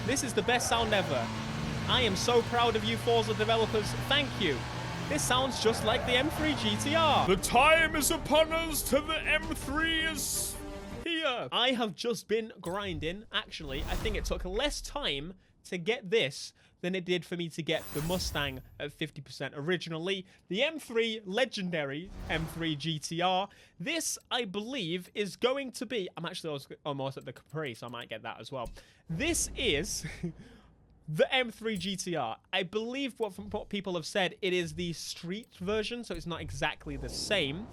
This is the best sound ever. I am so proud of you, Forza developers. Thank you. This sounds just like the M3 GTR. The time is upon us till the M3 is here. I have just been grinding. Actually, I think it took less time to get this than it did for me to get the Mustang at 50% originally. The M3 legendary M3 GTR. This, I believe, is going to be... I'm actually almost at the Capri, so I might get that as well. This is... the M3 GTR. I believe from what people have said, it is the street version, so it's not exactly the same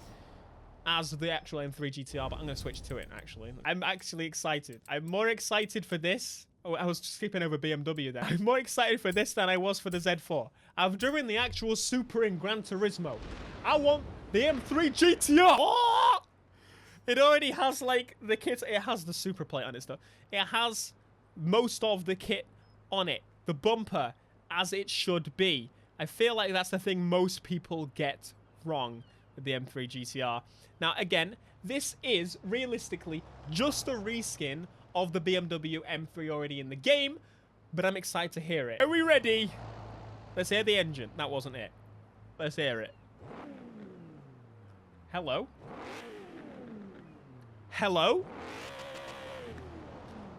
as the actual M3 GTR, but I'm going to switch to it, actually. I'm actually excited. I'm more excited for this. Oh, I was skipping over BMW there. I'm more excited for this than I was for the Z4. I've driven the actual Super in Gran Turismo. I want the M3 GTR. Oh! It already has, like, the kit. It has the Super plate on it stuff. It has most of the kit on it. The bumper, as it should be. I feel like that's the thing most people get wrong with the M3 GTR. Now, again, this is realistically just a reskin of the BMW M3 already in the game, but I'm excited to hear it. Are we ready? Let's hear the engine. That wasn't it. Let's hear it. Hello? Hello?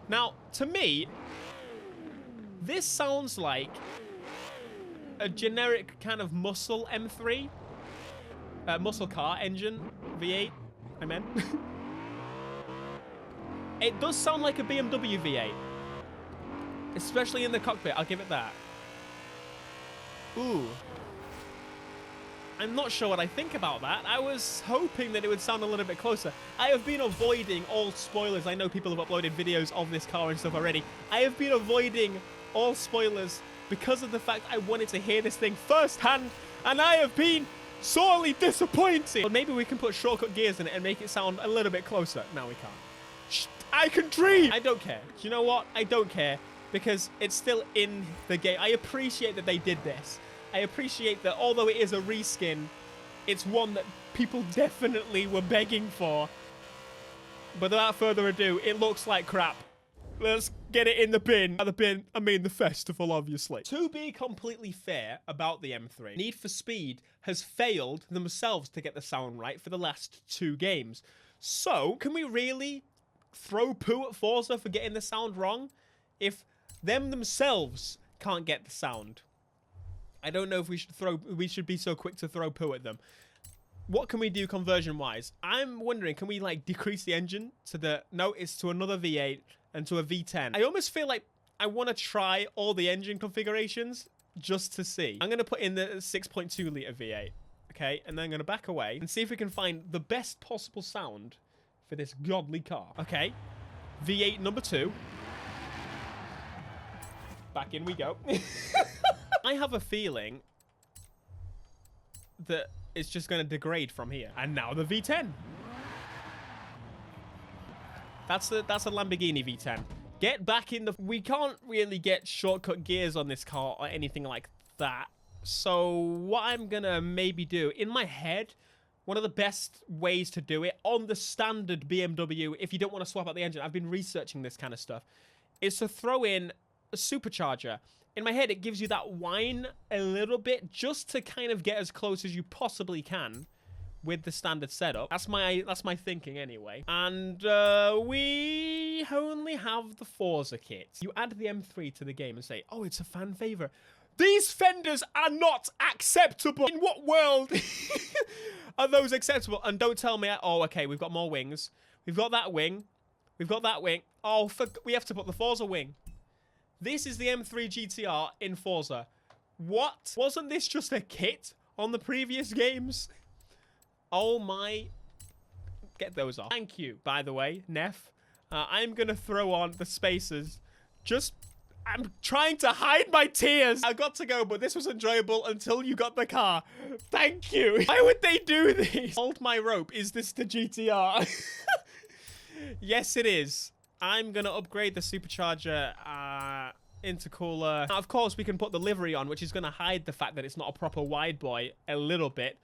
Now, to me, this sounds like a generic kind of muscle M3. Muscle car engine. V8, I meant. It does sound like a BMW V8. Especially in the cockpit, I'll give it that. Ooh. I'm not sure what I think about that. I was hoping that it would sound a little bit closer. I have been avoiding all spoilers. I know people have uploaded videos of this car and stuff already. I have been avoiding all spoilers because of the fact I wanted to hear this thing firsthand, and I have been sorely disappointed. But maybe we can put shortcut gears in it and make it sound a little bit closer. No, we can't. Shh, I can dream! I don't care. Do you know what? I don't care because it's still in the game. I appreciate that they did this. I appreciate that although it is a reskin, it's one that people definitely were begging for. But without further ado, it looks like crap. Let's get it in the bin. By the bin, I mean the festival, obviously. To be completely fair about the M3, Need for Speed has failed themselves to get the sound right for the last 2 games. So, can we really throw poo at Forza for getting the sound wrong if them themselves can't get the sound? I don't know if we should be so quick to throw poo at them. What can we do conversion-wise? I'm wondering, can we, like, decrease the engine to the... No, it's to another V8 and to a V10. I almost feel like I want to try all the engine configurations just to see. I'm going to put in the 6.2-litre V8, okay? And then I'm going to back away and see if we can find the best possible sound for this godly car. Okay, V8 number 2. Back in we go. I have a feeling that it's just going to degrade from here. And now the V10. That's a Lamborghini V10. Get back in the... We can't really get shortcut gears on this car or anything like that. So what I'm going to maybe do, in my head, one of the best ways to do it on the standard BMW, if you don't want to swap out the engine, I've been researching this kind of stuff, is to throw in a supercharger. In my head, it gives you that whine a little bit just to kind of get as close as you possibly can with the standard setup. That's my thinking anyway. And we only have the Forza kit. You add the M3 to the game and say, oh, it's a fan favorite. These fenders are not acceptable. In what world are those acceptable? And don't tell me, oh, okay, we've got more wings. We've got that wing. We've got that wing. Oh, we have to put the Forza wing. This is the M3 GTR in Forza. What? Wasn't this just a kit on the previous games? Oh my... Get those off. Thank you, by the way, Neff. I'm going to throw on the spacers. I'm trying to hide my tears. I got to go, but this was enjoyable until you got the car. Thank you. Why would they do this? Hold my rope. Is this the GTR? Yes, it is. I'm going to upgrade the supercharger intercooler. Now, of course, we can put the livery on, which is going to hide the fact that it's not a proper wide boy a little bit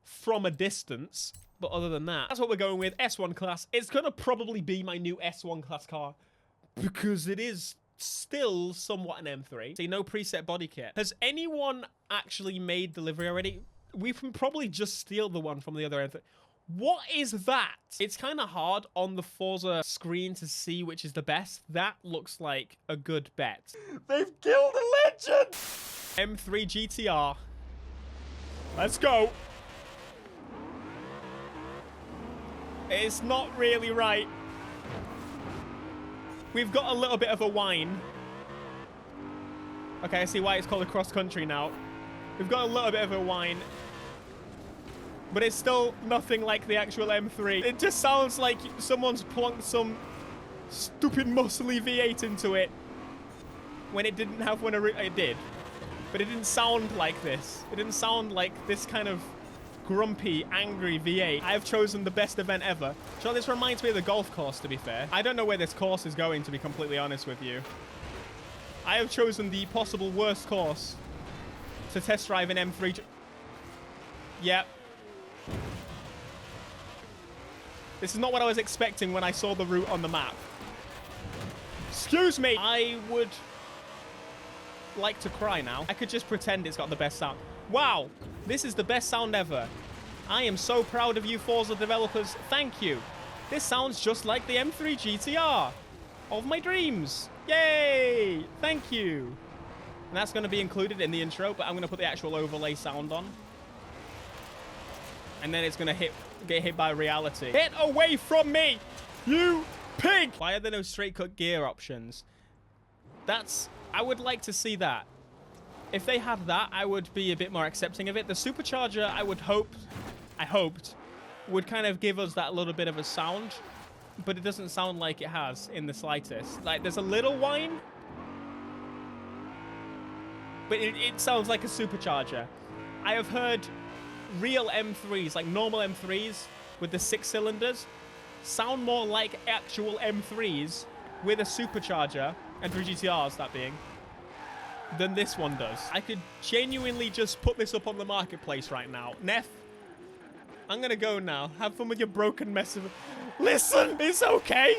from a distance. But other than that, that's what we're going with. S1 class. It's going to probably be my new S1 class car because it is still somewhat an M3. See, no preset body kit. Has anyone actually made the livery already? We can probably just steal the one from the other M3. What is that? It's kind of hard on the Forza screen to see which is the best. That looks like a good bet. They've killed a legend! M3 GTR. Let's go. It's not really right. We've got a little bit of a whine. Okay, I see why it's called a cross country now. We've got a little bit of a whine. But it's still nothing like the actual M3. It just sounds like someone's plunked some stupid muscly V8 into it when it didn't have one. It did. But it didn't sound like this. It didn't sound like this kind of grumpy, angry V8. I've chosen the best event ever. So this reminds me of the golf course, to be fair. I don't know where this course is going, to be completely honest with you. I have chosen the possible worst course to test drive an M3. Yep. This is not what I was expecting when I saw the route on the map. Excuse me. I would like to cry now. I could just pretend it's got the best sound. Wow, this is the best sound ever. I am so proud of you Forza developers. Thank you. This sounds just like the M3 GTR of my dreams. Yay! Thank you. And that's going to be included in the intro, but I'm going to put the actual overlay sound on. And then it's going to get hit by reality. Get away from me, you pig! Why are there no straight cut gear options? I would like to see that. If they had that, I would be a bit more accepting of it. The supercharger, I hoped, would kind of give us that little bit of a sound, but it doesn't sound like it has in the slightest. Like, there's a little whine, but it sounds like a supercharger. I have heard real M3s, like normal M3s with the 6 cylinders, sound more like actual M3s with a supercharger, and 3 GTRs that being, than this one does. I could genuinely just put this up on the marketplace right now. Neff, I'm gonna go now. Have fun with your broken mess of... Listen, it's okay.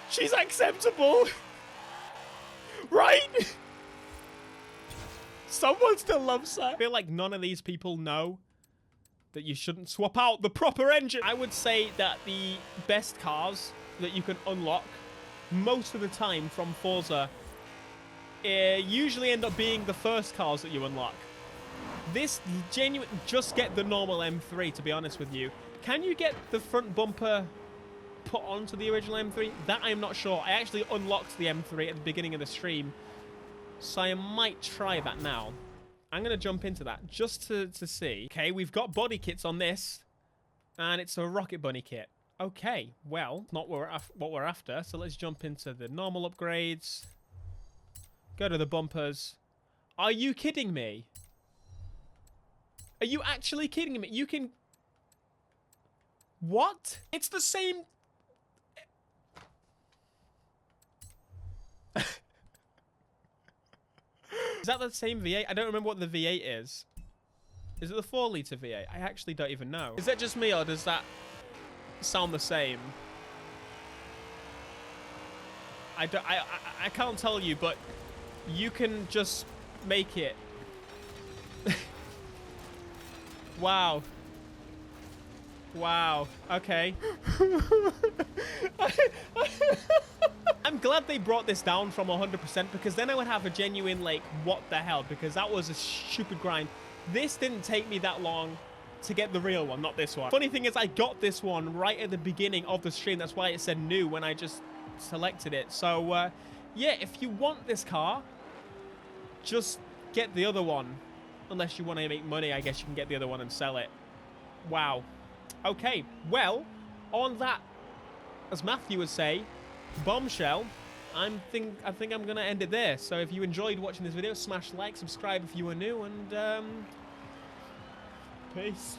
She's acceptable. Right? Someone still loves her. I feel like none of these people know that you shouldn't swap out the proper engine. I would say that the best cars that you can unlock most of the time from Forza usually end up being the first cars that you unlock. This genuine, just get the normal M3, to be honest with you. Can you get the front bumper put onto the original M3? That I'm not sure. I actually unlocked the M3 at the beginning of the stream, so I might try that now. I'm going to jump into that just to see. Okay, we've got body kits on this, and it's a Rocket Bunny kit. Okay, well, not what we're after, so let's jump into the normal upgrades. Go to the bumpers. Are you kidding me? Are you actually kidding me? You can... What? It's the same... Is that the same V8? I don't remember what the V8 is. Is it the 4-litre V8? I actually don't even know. Is that just me, or does that sound the same? I can't tell you, but you can just make it. Wow. Wow. Okay. I'm glad they brought this down from 100%, because then I would have a genuine, like, what the hell? Because that was a stupid grind. This didn't take me that long to get the real one, not this one. Funny thing is, I got this one right at the beginning of the stream. That's why it said new when I just selected it. So, yeah, if you want this car, just get the other one. Unless you want to make money, I guess you can get the other one and sell it. Wow. Okay, well, on that, as Matthew would say, bombshell, I think I'm going to end it there. So if you enjoyed watching this video, smash like, subscribe if you are new, and peace.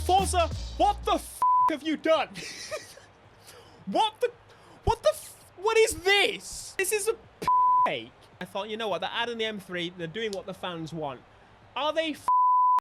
Forza, what the f have you done? What is this? This is a fake. I thought, you know what, they're adding the M3, they're doing what the fans want. Are they